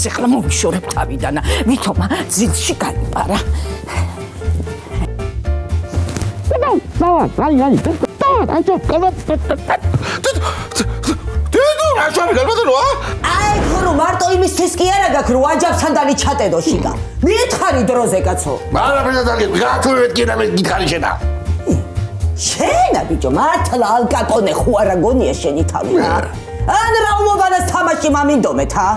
კაცს ახლა მოვიშორებ თავიდან. ვითომა ძილში გაიპარა. აი ხრო მარტო იმისთვის კი არა გაქვს რომ აჯაბსთან დალი ჩატედო შიგა. მითხარი დროზე კაცო. მაგრამ გათხოვეთ კი და მე გითხარი შენა. შენა ბიჭო მართლა ალკაპონე ხო არა გონია შენი თავი რა. ან რა უმობანას თამაში მამინდომეთ ა?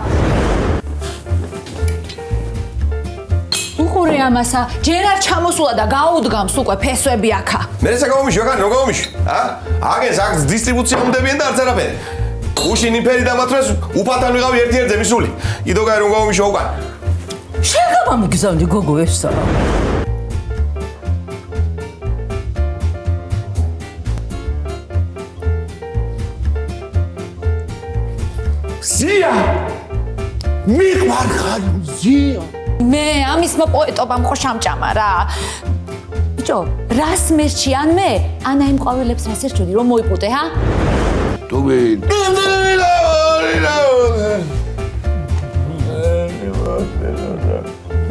უყურე ამასა, ჯერ არ ჩამოსულა და გაუდგამს უკვე ფესვები აქა. მე საკამომიში ვაგან რო გამომიში? აგენს აქ დისტრიბუცია უნდებიან და არც არაფერი. უშინ იმფერი დამათრეს უფალთან ვიღავი ერთ-ერთზე მისული. იდოგაი რომ გამომიში უკან. შეგამამიგზავნი გოგო ესა. ზია! მიყვარხარ ზია! მე ამისმა პოეტობამ ხო შამჭამა რა. ბიჭო, რას მერჩი ან მე? ანა იმ ყვავილებს რას ერჩოდი რომ მოიპუტე, ჰა? თუგი.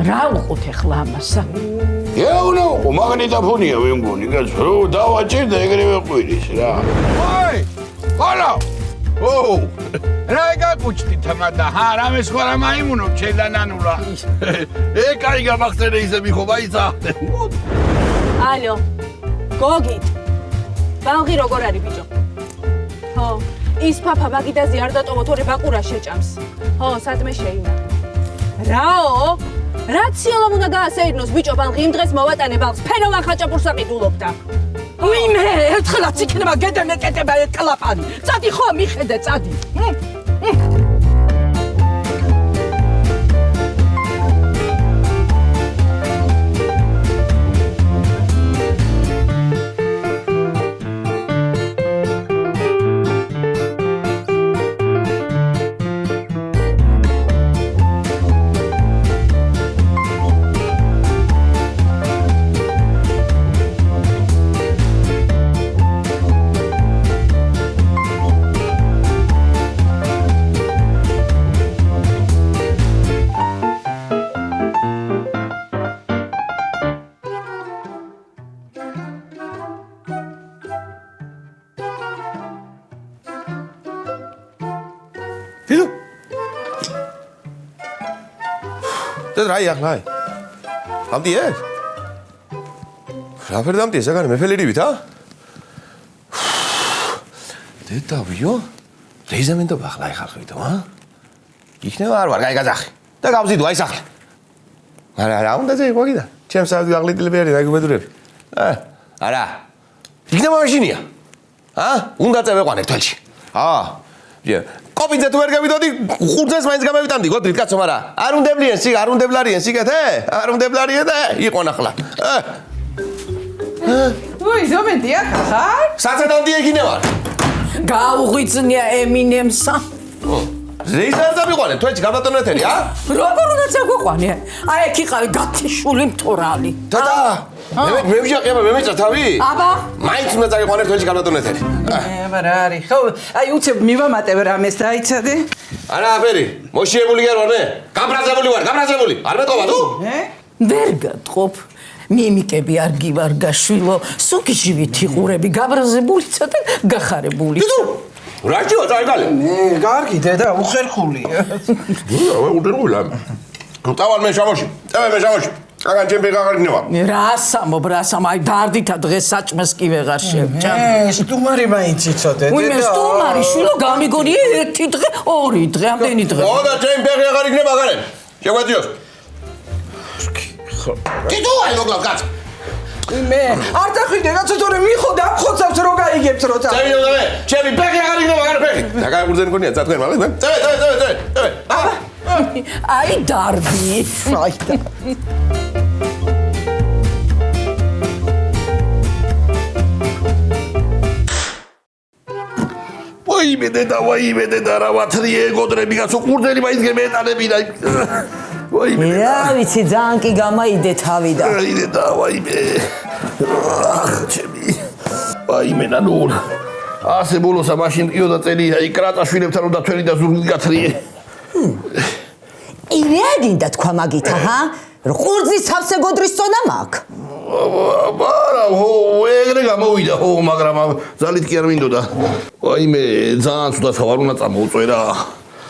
რა უყოთ ახლა ამასა? ეუნო, მაგნიტოფონია მე მგონი, კაცო, რო დავაჭერ და ეგრევე ყვირის რა. ვაი! ჰალო! ო! რა გაკუჩტი თამადა, ჰა, რამე სხვა რა მაიმუნო, ჩედანანულა. კაი გამახსენე ისე მიხო, ბაიცა. ალო. გოგით. ბალღი როგორ არის ბიჭო? ხო. ის ფაფა მაგიდაზე არ დატოვო თორე ბაკურა შეჭამს. ხო, სადმე შეინა. რაო? რაციალობ უნდა გაასეირნოს ბიჭო ბალღი იმ დღეს მოვატანე ბალღს ფენოვან ხაჭაპურს აყიდულობდა. ვიმე, ერთხელაც იქნება გედემეკეტება ეს კლაპანი. წადი ხო, მიხედე, წადი. Pidu. და რაი ახლა? ამდიეს? რა ფერ დამდიეს აგარი მე ფელერივით, ა? დედავიო? რეიზამენტობა ახლა ეხალხვითო, ა? იქნება არ ვარ, გაი გაძახი. და გავზიდო აი სახლა. არა, უნდა ზეიყო კიდე. ჩემს საათს გაღლიტილები არის, დაიგუბედურები. არა. იქნება მაშინია. უნდა წევეყვანე თვალში. კოპიძე თუ ვერ გავიდოდი, ხურძეს მაინც გამევიტანდი, გოდრით კაცო, მაგრამ არ უნდებლიან, არ უნდებლარიან სიგეთე? არ უნდებლარიან და იყვან ახლა. უი, ზომენდია ხარ? საცადანდი ეგინევარ. გაუღვიძნია ემინემსა. რეიზარს ამიყვანე, თვეჩი გამატონეთერი, ა? როგორ უნდა წაგვიყვანე? აი აქ იყავი გათიშული მტვრალი. დადა, მე ვიჟაყება, მე მეჭა თავი? აბა, მაინც უნდა წაიყვანე თვეჩი გამატონეთერი. აბა რა არის? ხო, აი უცებ მივამატებ რამეს დაიცადე. არა, აფერი, მოშიებული არ ვარ მე. გაბრაზებული ვარ, გაბრაზებული. არ მეტყობა თუ? ვერ გატყობ. მიმიკები არ გივარგაშვილო, სუქიჟივით იყურები, გაბრაზებულიცა და გახარებულიცა. რაჭიო წაიგალე? კარგი დედა, უხერხულია. უხერხულა. თავარ მე შამოში. წავე მე შამოში. აგან ჩემ ბეგაღარ იქნება. რასამ, აი დარდითა დღეს საჭმეს კი ვეღარ შევჭამ. სტუმარი მაინც იცოდე დედა. უიმე სტუმარი შვილო გამიგონია ერთი დღე, ორი დღე, ამდენი დღე. ო და ჩემ ბეღი აღარ იქნება აგარენ. შეგვეციოს. კიდო აი მოგლავ კაც. მე არ დახვიდე კაცო თორე მიხო და ხოცავს რო გაიგებთ როცა. წავიდე და მე, ჩემი ბეღი აღარ იქნება აგარ ბეღი. და გაიგურძენ გონია წათქვენ მალე. წავე. აი დარბი. აი და. ვაიმე დედა რა ვათრიე გოდრები კაცო ყურძენი მაინც გემეტანები და ვაიმე რა ვიცი ძალიან კი გამაიდე თავი და ვაიმე და ვაიმე ჩემი ვაიმე ნანუ ასე ბოლოსა მაშინ ყიო და წელი აი კრატაშვილებთან უნდა თვენი და ზურგი გათრიე ყირეაგინდა თქვა მაგითა, ჰა? ყურძის სავსე გოდრის წონა მაქვს. არა, ეგრე გამოვიდა, მაგრამ ძალით კი არ მინდოდა. ვაიმე, ძალიან ცუდად ხარ უნდა წამოვწვე რა.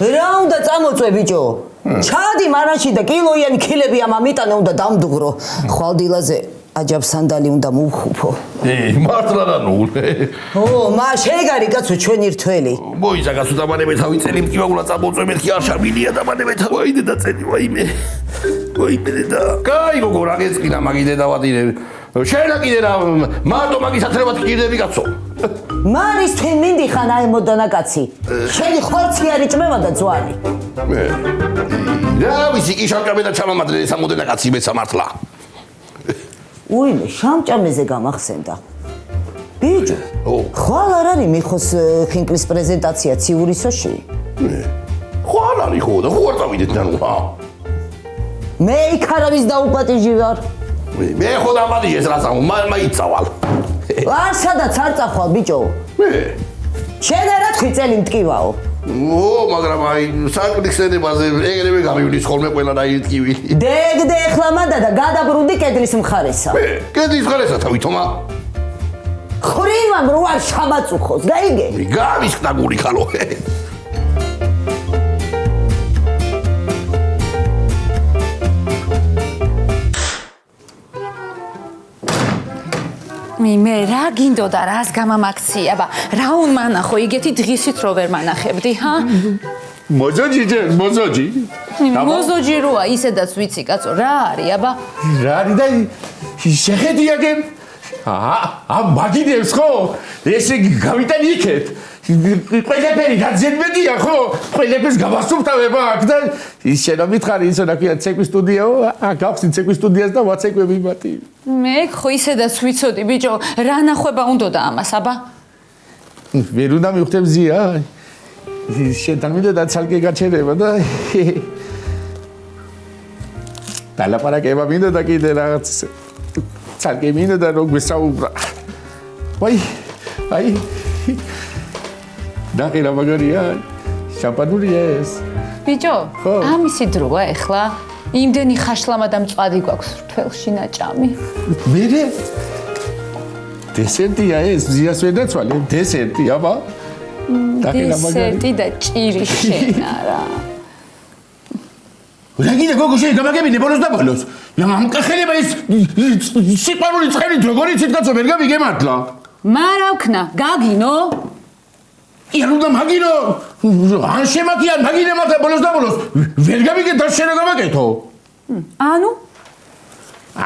რა უნდა წამოწვე ბიჭო? ჩადი მარანში და კილოიანი ქილები ამ ამიტანა უნდა დამდუღრო. ხვალდილაზე აჯაბ სანდალი უნდა მოვხუფო. მართლა რა ნუ. მა შეგარი კაცო ჩვენი რთველი. მოიცა კაცო დამანებე თავი წელი მტკივა უნდა წამოვწვე მეთქი არ შარბილია დამანებე თავი. ვაიდე და წელი ვაიმე. ვაიმე და. კაი გოგო რა გეწყინა მაგიდე დავადირე. შენა კიდე რა მარტო მაგის ათრევად კიდები კაცო. მარის თქვენ მინდიხან აი მოდანა კაცი. შენი ხორცი არ იჭმევა და ძვალი. რა ვიცი კი შამჭამე და ჩამამადრე სამოდანა კაცი მეცა მართლა. უიმე შამჭამეზე გამახსენდა. ბიჭო, ხვალ არ არის მიხოს ხინკლის პრეზენტაცია ციურისოში? ხვალ არის ხო და ხო არ წავიდეთ ნანუ რა. მე იქ არავის დაუპატიჟი ვარ. მე ხო დამადიჟეს რა სამო, მაიცავალ. არ სადაც არ წახვალ ბიჭო. შენ რა თქვი წელი მტკივაო? მაგრამ აი საკრიხსენებაზე ეგრევე გამივლის ხოლმე ყველა და იტკივი. დეგდე ახლა მანდა და გადაბრუნდი კედლის მხარესა. კედლის მხარესა თავითომა. ხრიმამ რო არ შაბაწუხოს, გაიგე? გამისკდა გური ხალო. მე რა გინდოდა რას გამამაქცია, რა უნდა ნახო, იგეთი დღისით რო ვერ მანახებდი, ჰა? მოზოჯი. მოზოჯი როა, ისედაც ვიცი, კაცო, რა არის, აბა? რა არის და შეხედიაგენ? მაგიდებს ხო? ესე გავიტანი იქეთ. ყველაფერი გაძებედია ხო? ყველაფერს გავასუფთავება აქ და ის შენა მითხარი ისო რა ქვია ცეკვის სტუდიაო, გავხსნი ცეკვის სტუდიას და ვაცეკვები მათი. მე ხო ისედაც ვიცოდი, ბიჭო, რა ნახვება უნდოდა ამას, აბა? ვერ უნდა მივხვდე მზია. შენთან მინდოდა ცალკე გაჩერება და დალაპარაკება მინდოდა კიდე რაღაც ცალკე მინდოდა რომ გვესაუბრა. აი დაგირა მაგარია შამპანურია ეს. ბიჭო, ამისი დროა ეხლა. იმდენი ხაშლამა და მწვადი გვაქვს რთველში ნაჭამი. მერე დესერტია ეს, ზიას ვერ დაცვალე, დესერტი, აბა. დესერტი და ჭირი შენა რა. რა გინდა გოგო შენ გამაგებინე ბოლოს და ბოლოს. ამკახელება ის სიყვარული ცხენით როგორ იცით კაცო ვერ გამიგემართლა. მარა ვქნა, გაგინო? იან უნდა მაგინო. ან შემაკიან მაგინე მართა ბოლოს და ბოლოს. ვერ გამიგე და შენ გამაკეთო.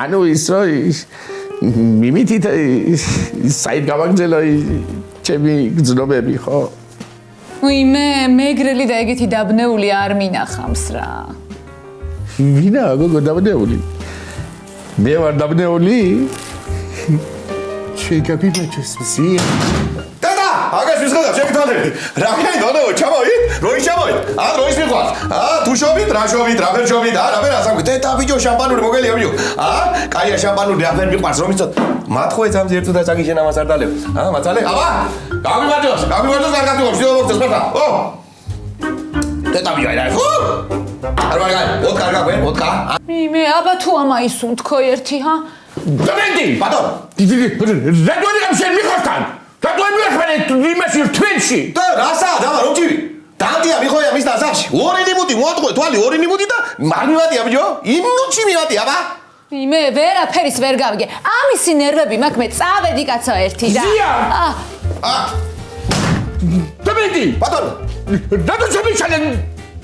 ანუ ის რო მიმითით საით გამაგზელო ჩემი გზნობები ხო? მე მეგრელი და ეგეთი დაბნეული არ მინახავს რა. ვინა გოგო დაბნეული? მე ვარ დაბნეული? შეგაბიბაჭოს მზია. დედა, აგას ვისხოდა ჩემი თვალები. რა გაიდონო, ჩამოვით? როის ჩამოვით? როის მიყვარს? თუ შოვით, რა შოვით, რა ვერ შოვით? რა ვერ ასამგვი? დედა ბიჭო, შამპანური მოგელია ბიჭო. კაია შამპანური, რა ვერ მიყვარს, რომ იცოდ? მათ ხო ეცამს ერთ და წაგიშენ ამას არ დალევ. მაცალე? აბა! გამიმარჯოს, არ გაგიობს, შევ მოგწეს მერტა. დედა ბიჭო, აი ხო? არ ვარ გაი, ვოდკა არ გაგვენ, ვოდკა? მე აბა თუ ამაის უნთქო ერთი, ჰა? დაბენდი, ბატონ. რატომ ამ შენ მიხოსთან? რატომ მიახმენე იმაში რთველში? და რასაა, დავა რომ ჯივი? დამდია მიხოია მის დასახში. ორი ნიმუდი მოატყუე თვალი, ორი ნიმუდი და მაგ მივატია ბიჭო? იმ ნუჩი მივატია, აბა? მე ვერაფერის ვერ გავიგე. ამისი ნერვები მაქვს, მე წავედი კაცო ერთი რა. ზია! დაბენდი, ბატონ. რატომ შემიჩალენ?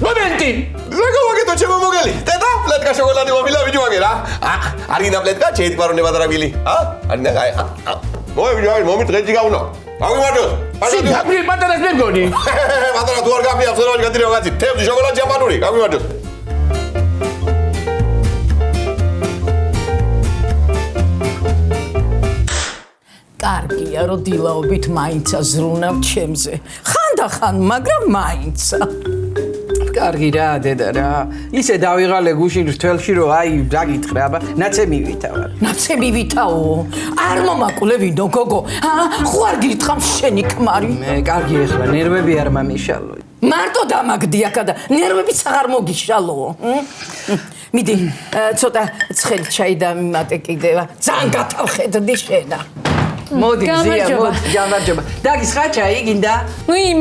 მომენტი. როგორ მოგეთო ჩემო მოგელი? დედა, პლეტკა შოკოლადი მოვილა ბიჭო მაგე რა. არინა პლეტკა, ჩემი პარონე ბადრაგილი. არინა გაი. მოი, მომიტყეჭი გაუნო. გამიმარჯოს. სი გაფრი პატარას მე მგონი. პატარა თუ არ გაფრი აბსოლუტურად გადირე ვაგაცი. თევზი შოკოლადი შამპანური. გამიმარჯოს. კარგია, რომ დილაობით მაინც აზრუნავ ჩემზე. ხანდახან, მაგრამ მაინც. კარგი რა დედა რა ისე დავიღალე გუშინ რთველში რომ აი დაგითხრა აბა ნაცემი ვითავარ ნაცემი ვითაო არ მომაკულევინო გოგო ხო არ გითხრამ შენი ქმარი მე კარგი ეხლა ნერვები არ მომიშალო მარტო დამაგდიაკა და ნერვებიც აღარ მოგიშალო მიდი ცოტა ცხელი ჩაი დამიმატე კიდევა ძალიან გათავხედდი შენა მოდი ზია მოდი გამარჯობა დაგის ხაჩაი გინდა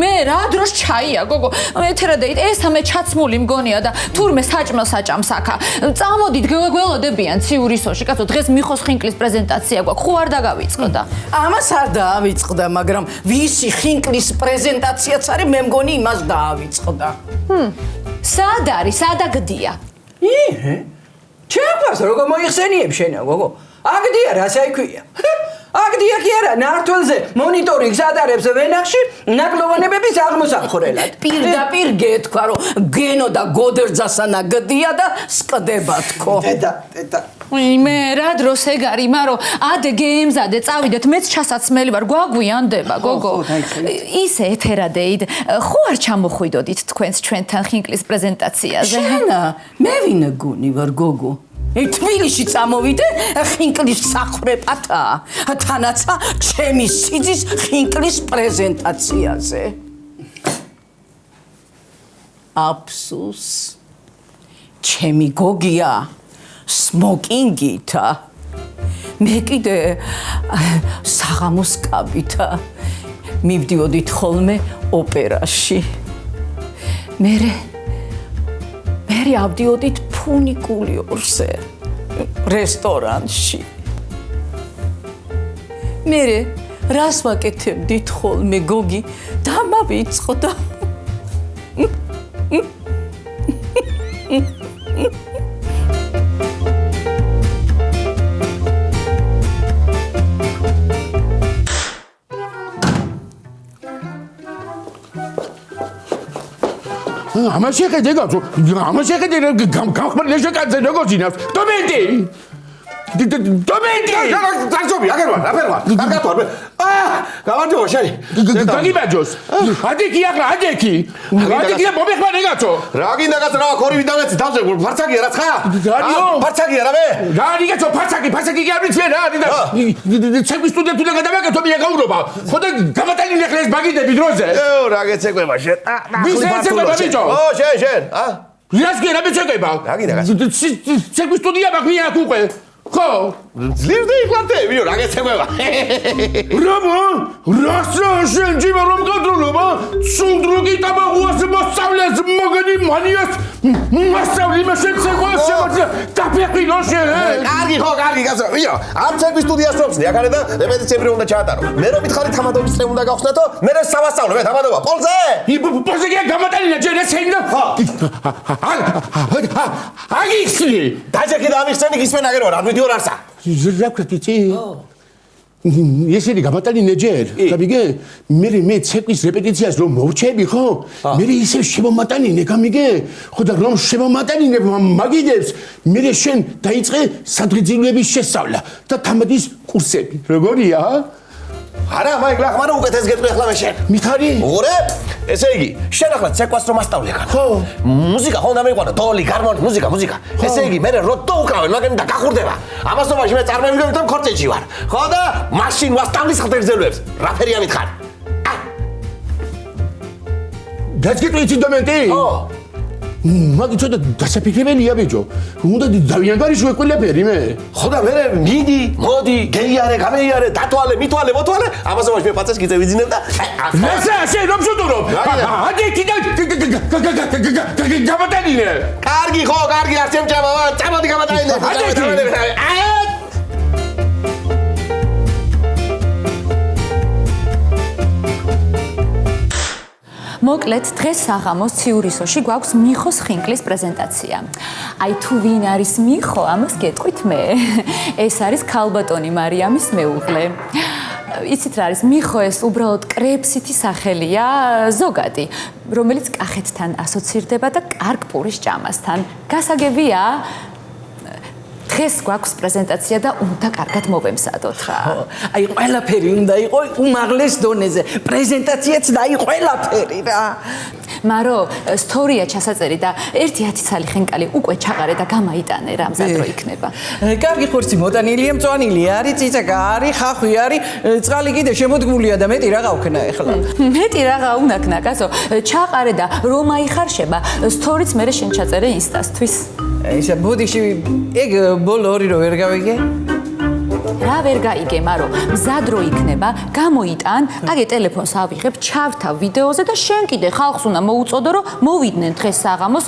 მე რა დროს ჩაია გოგო ეთერადეით ეს ამე ჩაცმული მგონია და თურმე საჭმელს აჭამს აქა წამოდით გველოდებიან ციურისოში კაცო დღეს მიხოს ხინკლის პრეზენტაცია გვაქვს ხო არ დაგავიწყდა ამას არ დაავიწყდა მაგრამ ვისი ხინკლის პრეზენტაციაც არის მე მგონი იმას დაავიწყდა სად არის სადაგდია ჩემს როგორ მოიხსენიებ შენა გოგო აგდია რა საიქვია აგდია კი არა ნართველზე მონიტორინგს ატარებს ვენახში ნაკლოვანებების აღმოსამხვრელად პირდაპირ გეთქვა რომ გენო და გოდერძასა ნაგდია და სკდება თქო დედა მე რა დროს ეგ არის მარო ადე გემზადე წავიდეთ მეც ჩასაცმელი ვარ გვაგვიანდება გოგო ისე ეთერადეით ხო არ ჩამოხვიდოდით თქვენს ჩვენთან ხინკლის პრეზენტაციაზე შენა მე ვინ გონი ვარ გოგო თბილისში წამოვიდე ხინკლის სახრეპათა თანაცა ჩემი სიძის ხინკლის პრეზენტაციაზე აფსუს ჩემი გოგია სმოკინგითა მე კიდე საღამოს კაბითა მივდიოდით ხოლმე ოპერაში მე ავდიოდით ფუნიკულიორზე რესტორანში მე რას ვაკეთებდით ხოლმე გოგი დამავიწყდა ამას შეხედე გაცო ამას შეხედე გამხმარლე შეკანზე როგორ ძინავს დომენტი დაზობი აგერ ვარ კარგად ვარ გამარჯობა შენი გაგიბაჯოს ადექი ახლა ადექი და მომეხმარე გაცო რა გინდა გაცო რა ქორივი დავეცი დავზე ფარცაკია რა ცხა ფარცაკია რა მე რა გიგაცო ფარცაკი კი არ ვიცი რა ცეკვის სტუდენტული გადავაკეთო მე გაურობა ხოდა გამატანილი ახლა ეს ბაგიდები დროზე რა გეცეკვება შენ ვის ეცეკვება ბიჭო შენ რას კი რა მეცეკვება რა გინდა გაცო ცეკვის სტუდია მაქვს აქ უკვე ხო ძლივდი იყვანტე ვიო რა გეცეკვება რასა შენ ჯიმა რომ გადროლობა სუნდრუგი ტაბაღუას მოსწავლეს მოგენი მანიას მასწავლი შეცეკვას შემოძა დაფეყინო შენ კარგი გასა ვიო ამ ცეკვის სტუდიას ვწნი აქ არის და რეპეტიციები უნდა ჩაატარო მე რომ მითხარი თამადობის წრე უნდა გავხსნათო მე სავასწავლო მე თამადობა პოლზე პოლზე კი გამატანილა ჯერ ეს ენა აგიხსნი დაჯექი და ამიხსენი გისმენ აგერ ვარ ამვიდიო რასა ზრაკრიტი ესენი გამატანილე ჯერ გამიგე მე ცეკვის რეპეტიციას რომ მოვჩები ხო მე ისე შემომატანინე გამიგე ხო და რომ შემომატანინე მაგიდებს მე შენ დაიწყე სადღეძილოების შესწავლა და თამადის კურსები როგორია არა მაიგ ლახმარა უკეთეს გეტყვი ახლა მე შენ მითხარი ოღონდ ესე იგი შენ ახლა ცეკვას რომ ასწავლე ხარ ხო მუსიკა ხო უნდა მეყვანა დოლი გარმონი მუსიკა ესე იგი მე როტო უკრავენ მაგენ და გახურდება ამასობაში მე წარმოვიდგინე რომ ქორწილში ვარ ხო და მაშინ ვასწავლის ხდება რაფერია მითხარ გაჭიტვი ინსტრუმენტი ხო მაგ ცოტა დასაფიქრებელია ბიჭო უნდა დავიანგარიშო ეკვილაფერი მე ხო და მე მიდი მოდი გეიარე გამეიარე დათვალე მითვალე მოთვალე ამასობაში მე პაცეს კიდე ვიძინებ და რასა შენ რომ შუტურო ადექი და გამატანილე კარგი ხო კარგი არ შემჭამა წამოდი გამატანილე მოკლედ დღეს საღამოს ციურისოში გვაქვს მიხოს ხინკლის პრეზენტაცია. აი თუ ვინ არის მიხო, ამას გეტყვით მე. ეს არის ქალბატონი მარიამის მეუღლე. იცით რა არის მიხო ეს უბრალოდ კრეფსითი სახელია ზოგადი, რომელიც კახეთთან ასოცირდება და კარგ პურის ჭამასთან. გასაგებია დღეს გვაქვს პრეზენტაცია და უნდა კარგად მოვემზადოთ რა. აი ყველაფერი უნდა იყოს უმაღლეს დონეზე. პრეზენტაციაც და აი ყველაფერი რა. მარო, სტორია ჩასაწერი და 1-10 ცალი ხენკალი უკვე ჩაყარე და გამაიტანე რა მზად რო იქნება. კარგი ხორცი მოტანილია, მწვანილი არის, წიწაკა არის, ხახვი არის, წყალი კიდე შემოდგმულია და მეტი რა გავქნა ახლა. მეტი რაღა უნაქნა, კაცო. ჩაყარე და რომ აიხარშება, სტორიც მე შენ ჩაწერე ინსტასთვის. ისა ბოდიში ეგ ბოლო ორი რო ვერ გავიგე? რა ვერ გაიგე, მარო, მზად რო იქნება, გამოიტან, აგე ტელეფონს ავიღებ, ჩავთავ ვიდეოზე და შენ კიდე ხალხს უნდა მოუწოდო, რომ მოვიდნენ დღეს საღამოს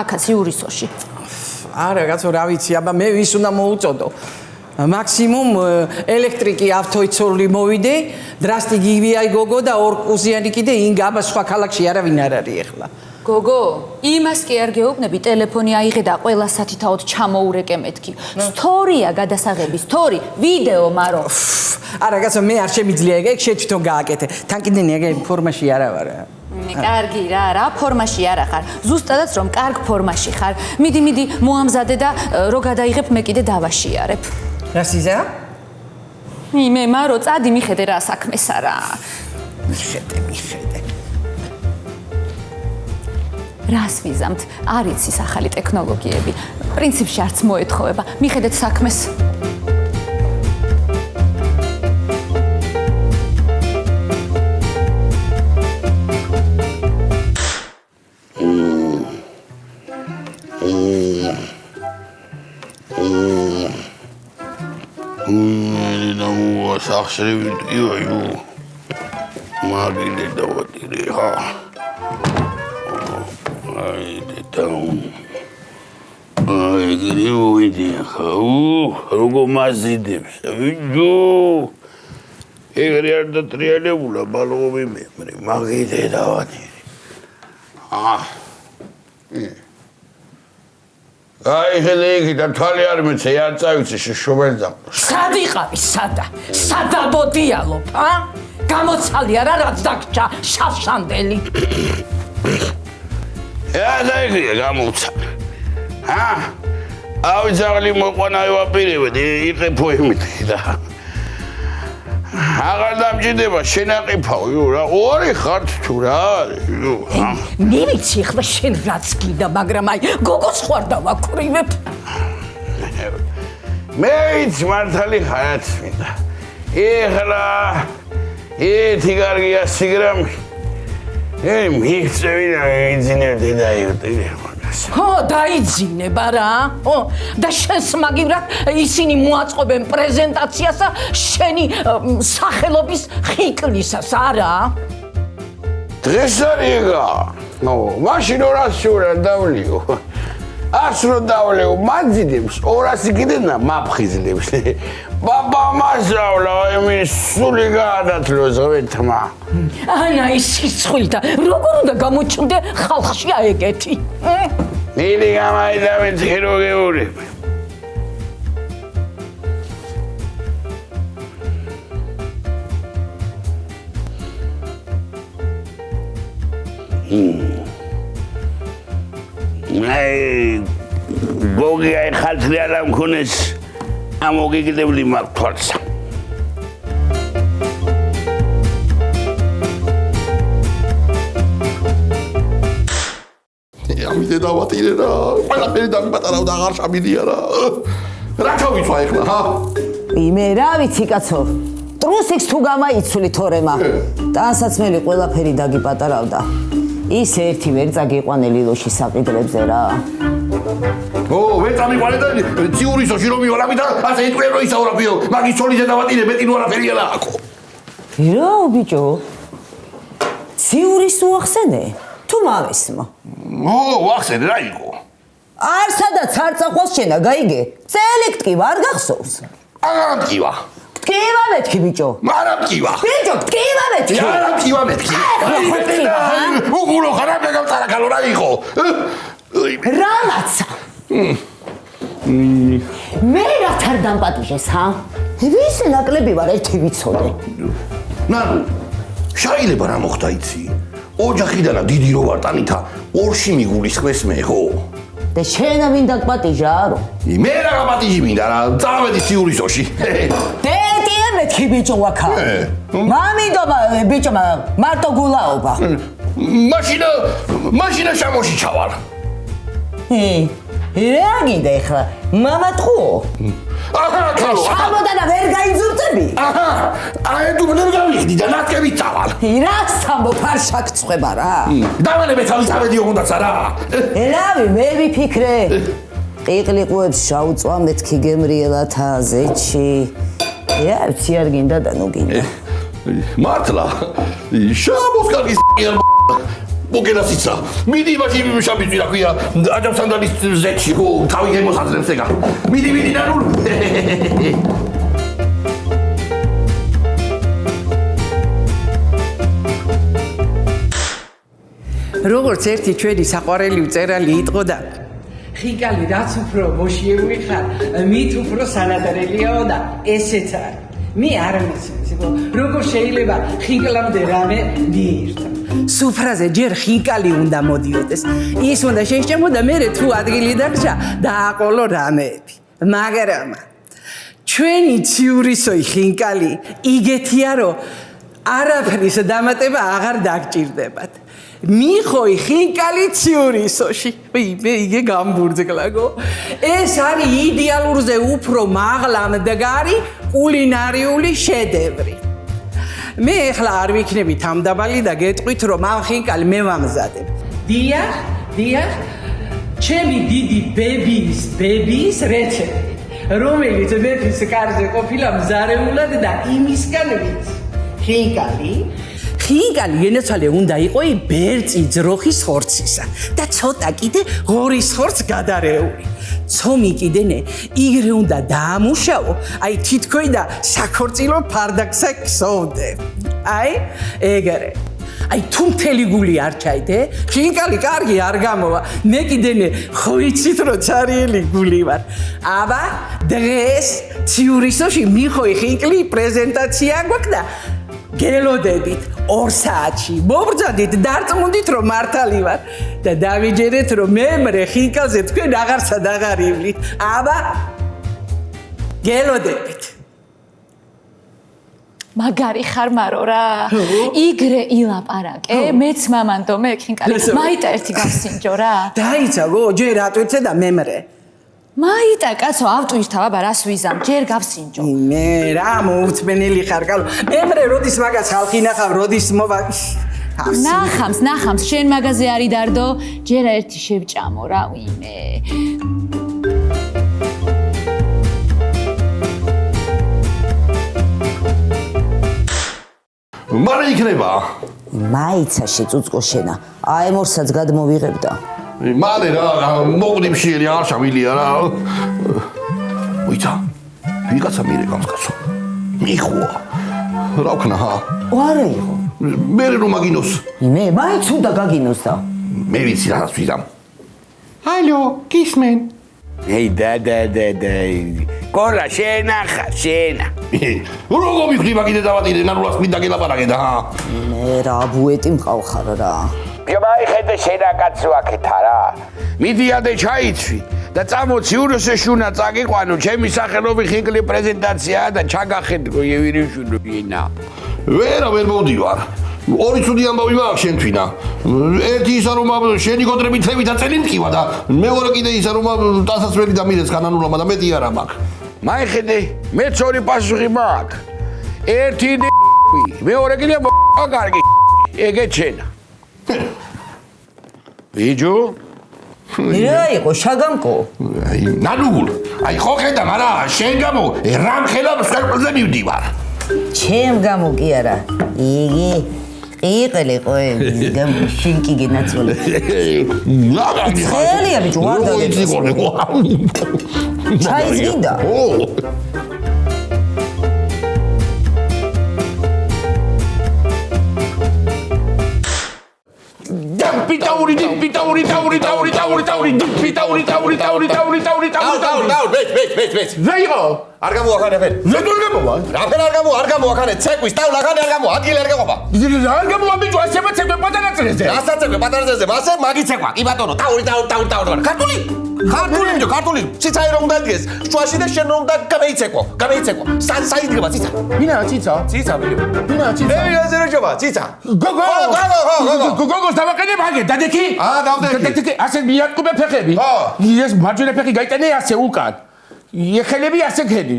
აქაც იურისოში. არა, კაცო, რა ვიცი, აბა მე ვის უნდა მოუწოდო? მაქსიმუმ ელექტრიკი ავტოიცოლი მოვიდე, დრასტი გივიაი გოგო და ორკუზიანი კიდე ინგა, აბა სხვა ქალაქში არავინ არ არის ახლა. გოგო, იმას კი არ გეუბნები, ტელეფონი აიღე და ყველა სათითაოდ ჩამოურეკე მეთქი. სტორია გადასაღები, სტორი, ვიდეო, მარო. არა, კაცო, მე არ შემიძლია ეგ შე თვითონ გააკეთე. თან კიდე ეგ ფორმაში არა ვარ. კარგი რა ფორმაში არა ხარ. ზუსტადაც რომ კარგ ფორმაში ხარ. მიდი, მოამზადე და რო გადაიღებ, მე კიდე დავაშიარებ. რა სიზა? მე მარო, წადი მიხედე რა საქმესა რა. მიხედე. რას ვიზამთ? არ იცის ახალი ტექნოლოგიები. პრინციპში არც მოეთხოვება. მიხედეთ საქმეს. სახსრები ტკივაიო მაგინე დავატირე ხა აი დეტაუნ აი გრიუიდი ხა როგორ მაზიდებს ვიჯო ეგრე არ დატრიალებულა ბალღობი მე მაგინე დავატირე აი ხელი და თვალი არ მეცე არ წავიცე შშობელდა სად იყავი სადა საბოდიალობ გამოცალი არა რაც დაგჭა შავშანდელი დაიგია გამოცალი ავიძაღლი მოყვანაი ვაპირებდი იყეფო იმითი და აღარ დამჭირდება შენაყიფაო რა ორი ხართ თუ რა მე ვიცი ხმა შენ რაც გინდა მაგრამ აი გოგოს ხوار დავაკრივებ მე ვიცი მართალი ხარაც მინდა ეხლა ეთი კარგია სიგრამი მიხსევინა ინჟინერი დაიუტირე ხო დაიძინება რა ო და შენს მაგივრად ისინი მოაწყობენ პრეზენტაციას და შენი სახელობის ხიკლისას არა დღეს არიგა ნო მაშინ 200 რა დავლიო არც რო დავლიო მაძიდებს 200 კიდენა მაფხიზლებს ბაბა მასავლა იმის სული გადათლოს ვეთმა ანა ის სიცხვილთა როგორ უნდა გამოჩნდე ხალხში აეგეთი ნილი გამაიდავენ ხეროგეული აი გოგი აი ხალხი არ ამქონეს ამოგიგდებული მართვალსა ამით დავატირე რა ყველაფერი დამიპატარავ და აღარ შამილია რა თავიცვა ეხლა ჰა იმე რა ვიცი კაცო ტრუსიქს თუ გამაიცვლი თორემა ტანსაცმელი ყველაფერი დაგიპატარავდა ის ერთი ვერ წაგიყვანე ლილოში საყიდრებზე რა ო ვერ წამიყვანე და ციურისოში რომ მივარავი და ასე იტყვია რომ ისაუბრებიო მაგის ცოლიზე დავატირე მეტი ნუ არაფერია რა აქო რა ბიჭო ციურის უახსენე თუ მამისმა ო ვახსენე რა იყო არ სადაც არ წახვას შენა გაიგე წელი ტკივა არ გახსოვს არა ტკივა ტკივა მეთქი ბიჭო არა ტკივა ბიჭო ტკივა მეთქი არა ტკივა მეთქი უგულო ხარა მე გამწარაკალო რა იყო რამაცა მე რა თარ დამპატიჟეს ჰა ვის ნაკლები ვარ ერთი ვიცოდე ნანუ შეიძლება რა მოხდა იცი ოჯახიდანა დიდი რო ვარ ტანითა ორში მიგულისხმეს მე ხო და შენ მინდა პატიჟარო. მე რა გაპატიჟი მინდა რა, წავედი ციურისოში. დეტია მეთქი ბიჭო ვაქა. მამინდობა ბიჭმა მარტო გულაობა. მაშინა შამოში ჩავალ. რა გინდა ეხლა? მამა ტყუო? აჰა, ხალო. შამოდანა ვერ გაიძურწები? აჰა, აი თუ ვერ გავიხდი და ნათქები წავალ. რა სამო ფარშაკ წვება რა? დავალებე თავის ავედი ოღონდაც არა. რავი, მე ვიფიქრე. ყიყლიყუებს შაუწვა მეთქი გემრიელად აზეჩი. რა ვიცი არ გინდა და ნუ გინდა. მართლა. შამოს კარგი სიარ მოგენასიცა. მიდი მაშინ შამის რა ქვია, აჯამსანდალის ზეთში ხო თავი გემოსაძლებს ეგა. მიდი ნანულ. როგორც ერთი ჩვენი საყვარელი მწერალი იყო და ხიკალი რაც უფრო მოშიეული ხარ, მით უფრო სანადარელიაო და ესეც არის. მე არ მესმის, როგორ შეიძლება ხიკლამდე რამე მიირთო. სუფრაზე ჯერ ხიკალი უნდა მოდიოდეს. ის უნდა შეშჭამო და მე თუ ადგილი დაგჭა დააყოლო რამეები. მაგრამ ჩვენი ციურისოი ხიკალი იგეთია რომ არაფრის დამატება აღარ დაგჭირდებათ. მიხოი ხინკალი ციურისოში. მე იგე გამბურძგლაგო. ეს არის იდეალურზე უფრო მაღლა მდგარი კულინარიული შედევრი. მე ახლა არ ვიქნები თამდაბალი და გეტყვით რომ ამ ხინკალი მე ვამზადებ. დიახ, ჩემი დიდი ბების რეცეპტი, რომელიც მეფის კარზე ყოფილა მზარეულად და იმისგან ვიცი. ხინკალი ენაცვალე უნდა იყო ბერწი ძროხის ხორცისა და ცოტა კიდე ღორის ხორცს გადარეული. ცომი კიდენე იგრე უნდა დაამუშავო, აი თითქოს და საქორწილო ფარდაკსა ქსოვდე. აი ეგრე. აი თუ მთელი გული არ ჩაიდე, ხინკალი კარგი არ გამოვა. მე კიდენე ხოიცით რომ ცარიელი გული ვარ. აბა დღეს ციურისოში მიხოი ხინკალი პრეზენტაცია გვაქვს და გელოდებით 2 საათში მობრძადით დარწმუნდით რომ მართალი ვარ და დავიჯერეთ რომ მემრე ხინკალზე თქვენ აღარსად აღარ ივლით. აბა გელოდებით. მაგარი ხარ მარო რა. იგრე ილაპარაკე, მეც მამანდო მე ხინკალი. მაიტა ერთი გავსინჯო რა. დაიცაგო, ჯერ ატვირთე და მემრე. მაიტა კაცო ავტვირთავ, აბა რას ვიზამ, ჯერ გავსინჯო. მე რა მოუწმენელი ხარ, კალო. მემრე როდის მაგას ხალხი ნახავ, როდის მოვა. ნახამს, შენ მაგაზე არის დარდო, ჯერა ერთი შევჭამო რა, ვიმე. მალე იქნება. მაიცაში წუწკო შენა. აი მორსაც გადმოვიღებდა. მალე რა მოყდი მშიერი არ შავილია რა. ვიცა. ვიღაცა მირეკავს კაცო. მიხოა. რა ვქნა? არა იყო. მე რომ მაგინოს. მე მაიც უნდა გაგინოს და. მე ვიცი რა ვიზამ. ალო, გისმენ. ეი და. კორა შენა. როგორ მიხდი მაგინე დავატირე ნანულას მინდა გელაპარაკე და. მე რა ბუეტი მყავხარ რა. გებაი ხედე შენა კაცო აქეთა რა. მიდიადე ჩაიცვი და წამოც იუროსეშუნა წაგიყვანო ჩემი სახელობის ხინკალი პრეზენტაცია და ჩაგახედო ევირიშუნო გინა. ვერ მოვდივარ. ორი ცუდი ამბავი მაქვს შენთვინა. ერთი ისა რომ შენი გოდრები თევით აწელი მტკივა და მეორე კიდე ისა რომ დასასველი და მილეს განანულობა და მეტი არა მაქვს. მაიხედე მეც ორი პასუხი მაქვს. ერთი მეორე კიდე კარგი ეგეც შენა. ბიჯო რა იყო შაგამკო? აი ნანულ. აი ხო ხედა, მაგრამ შენ გამო რამ ხელა სერკულზე მივდივარ. ჩემ გამო კი არა. იგი ყიყელი ყოე გამო შინკი გენაცვალე. ხელია ბიჭო არ დაგეცი. ჩაის გინდა? პიტაური. ვეიღო, არ გამოახანე ფერი. რატო არ გამოვა? რაფერ არ გამოახანე, ცეკვის ტავლა ხანე არ გამოვა, ადგილი არ გაყოფა. არ გამოვა ბიჭო, ასე მოცემ პატარა წრეზე. რასაცეკვე პატარა წრეზე, მასე მაგიცეკვა. კი ბატონო, ტაური. ქართული ბიჭო, ქართული. ციცაი რომ დადგეს, შუაში და შენ რომ გამეიცეკვო. საიდგება ციცა. ვინა ციცა? ციცა ბიჭო. ვინა ციცა? მე ვინაზე რო ჯობა, ციცა. გოგო. გოგოს დავაყენე მაგე, დადექი? დავდექი. ასე მიატყუბე ფეხები. ეს მარჯვენა ფეხი გაიტანე ასე უკან. ეხელები ასე ქენი.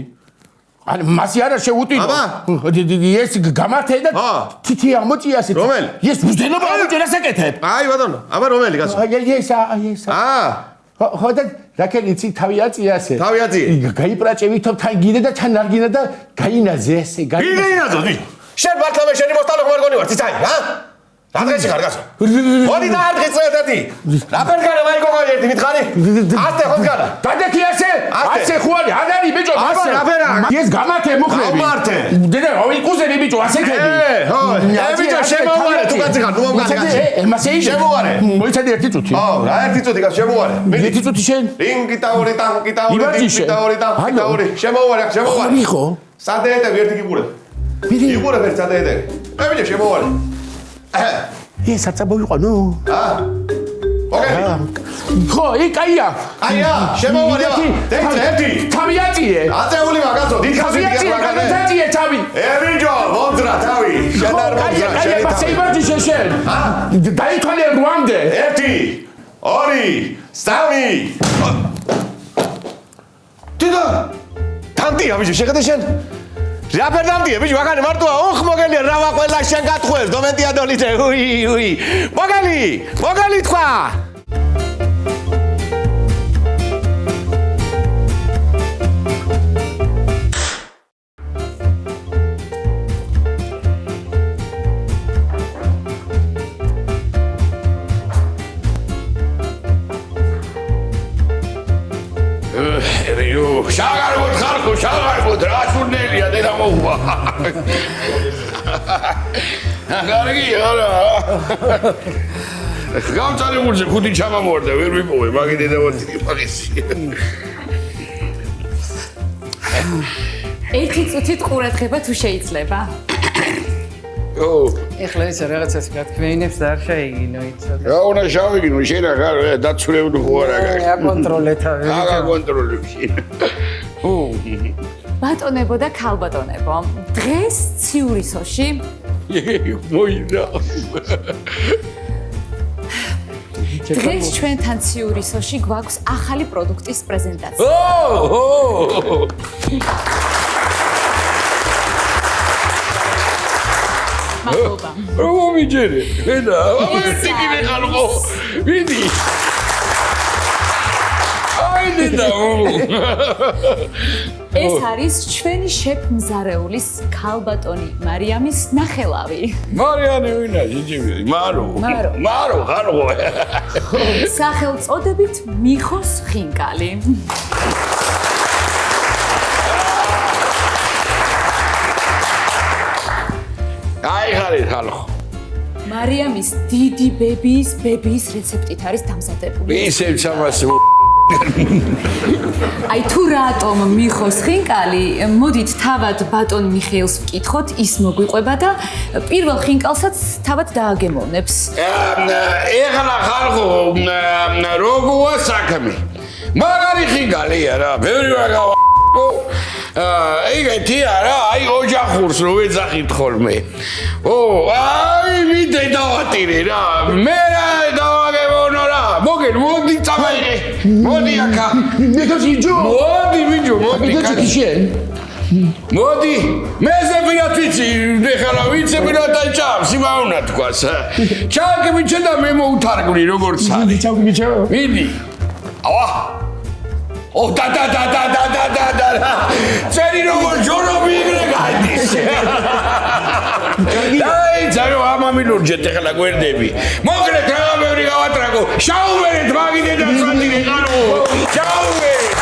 ანუ მასი არა შეუტინო. ეს გამართე და თითი ამოწია ასე. რომელი? ეს ბუზენობა ამოჭერა საკეთებ. აი ბატონო, აბა რომელი კაცო? ეს. ხო და რაკენიცი თავი აწია ასე. თავი აწია. გაიპრაჭევი თო თან გინდა და თან არ გინდა და გაინაზე ესე. გაინაზო დი. შენ მართლა შენი მოსტალე ხარ გონი ვარ ციცაი, ჰა? რადგან ხარ კაცო? მოდი და არ დღეწეთეთი. რაფერ განა მაი გოგო ერთი მითხარი? ასте ხოს განა. დადექი ასე? ასე ხوارი, არ არის ბიჭო, ასე. რაფერა? ეს გამართე მუხლები. გამართე. დედა, ავიკუზები ბიჭო, ასე ქედი. ხო, ბიჭო, შემოვარე თუ კაცი ხარ, ნუ მომგანე. ემასე ისე. შემოვარე. მოიცადე ერთი წუთი. ხო, რა ერთი წუთი კაცო შემოვარე. ერთი წუთი შენ? რინგი ტაური, შემოვარე. ხო? სადეეტები ერთი გიყურებ. გიყურებ ერთ სადეეტები. ბიჭო, შემოვარე. ეს აცაბო იყო, ნუ. ოკეი. ხო, იკაია. აია, შემოვარე. ერთი. თავი აწიე. აწეული მაგაცო, დიდხაზი მაგაცო. აწიე თავი. ბიჭო, მომძრა თავი. შენ არ მომძრა, შენი თავი. ასე იმარჯიშე შენ. დაითვალე რვამდე. ერთი, ორი, სამი. დიდა. თანტია ბიჭო, შეხედე შენ. რაფერ დამდია ბიჭო, ვაგანი მარტოა, ოხ მოგელია, რავა ყველა შენ გათხოვებს, დომენტია დოლიტე, უი. მოგელი თქვა. შაღარ რა სურნელია და მოუვა. კარგი არა. გამწარებულზე ხუთი ჩამამორდა, ვერ ვიპოვე, მაგი დედამოდი მაგისი. ერთი წუთით ყურადღება თუ შეიძლება? ეხლა ეს რაღაცას გათქმეინებს და არ შეიგინო იცოდე. რა უნდა შავიგინო, შენ ახარ დაცურებული ხო არა გაქვს. აკონტროლე თავი. აკონტროლებში. ბატონებო და ქალბატონებო, დღეს ციურისოში მოიდა. დღეს ჩვენთან ციურისოში გვაქვს ახალი პროდუქტის პრეზენტაცია. მადლობა. რომ მიჯერე. ედა, ტიკინე ხალხო. ვიდი. აიდედა. ეს არის ჩვენი შეფ მზარეულის ქალბატონი მარიამის ნახელავი. მარიანი ვინა, ჯიჯი, მარო. ხალხო. სახელწოდებით მიხოს ხინკალი. აი ხარით ხალხო. მარიამის დიდი ბებიის რეცეპტით არის დამზადებული. ისევ ჩამას აი თუ რატომ მიხოს ხინკალი, მოდით თავად ბატონ მიხეილს ვკითხოთ, ის მოგვიყვება და პირველ ხინკალსაც თავად დააგემოვნებს. ეხლა ხალხო, როგორია საქმე? მაგარი ხინკალია რა, ბევრი ვაგა. ეგეთი არა, აი ოჯახურს რო ეძახით ხოლმე. აი მიდე დავატირე რა. მე რა დავაგებონო რა. მოდი წამაიღე. მოდი აქა. მეგოჯო. მოდი ბიჭო, მოდი შენ. მოდი. მეზე პირად ვიცი, ეხლა ვიცი პირად დაჭამს, იმაუნა თქვას. ჩაკი ბიჭო და მე მოუთარგმნი როგორც არის. ჩაკი ბიჭო. მიდი. ავა. და. წერი როგორ ჯორობი იგრე გაიდის. აი, ძარო ამამილურჯეთ ეხლა გვერდები. მოგრეთ რა ბევრი გავატრაგო. შაუმერეთ მაგიდე და წოდილი ყარო. შაუმერეთ.